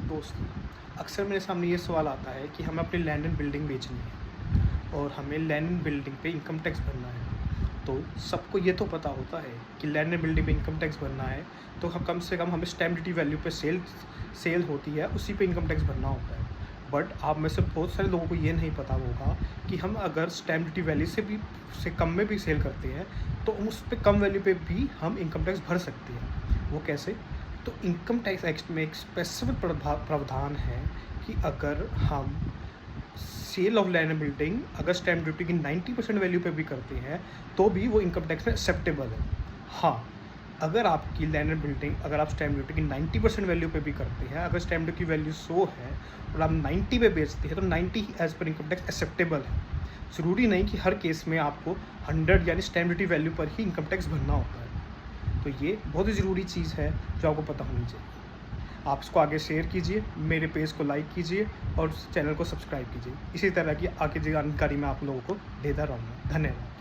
दोस्त, अक्सर मेरे सामने ये सवाल आता है कि हमें अपनी लैंड एंड बिल्डिंग बेचनी है और हमें लैंड एंड बिल्डिंग पे इनकम टैक्स भरना है। तो सबको ये तो पता होता है कि लैंड एंड बिल्डिंग पे इनकम टैक्स भरना है, तो हम कम से कम हमें स्टैम्प ड्यूटी वैल्यू पे सेल होती है, उसी पे इनकम टैक्स भरना होता है। बट आप में से बहुत सारे लोगों को ये नहीं पता होगा कि हम अगर स्टैम्प ड्यूटी वैल्यू से कम में भी सेल करते हैं तो उस पे कम वैल्यू पे भी हम इनकम टैक्स भर सकते हैं। वो कैसे? तो इनकम टैक्स एक्ट में एक स्पेसिफिक प्रावधान है कि अगर हम sale of land and building अगर स्टैम्प ड्यूटी की 90% वैल्यू पे भी करते हैं तो भी वो इनकम टैक्स में एक्सेप्टेबल है। हाँ, अगर आपकी लैंड एंड बिल्डिंग अगर आप स्टैम्प ड्यूटी की 90% वैल्यू पे भी करते हैं, अगर स्टैम्प ड्यूटी की वैल्यू 100 है और आप 90 पे बेचते हैं तो 90 ही एज पर इनकम टैक्स एक्सेप्टेबल है। ज़रूरी नहीं कि हर केस में आपको 100 यानी स्टैम्प ड्यूटी वैल्यू पर ही इनकम टैक्स भरना होता है। तो ये बहुत ही ज़रूरी चीज़ है जो आपको पता होनी चाहिए। आप इसको आगे शेयर कीजिए, मेरे पेज को लाइक कीजिए और चैनल को सब्सक्राइब कीजिए। इसी तरह की आगे जानकारी मैं आप लोगों को देता रहूँगा। धन्यवाद।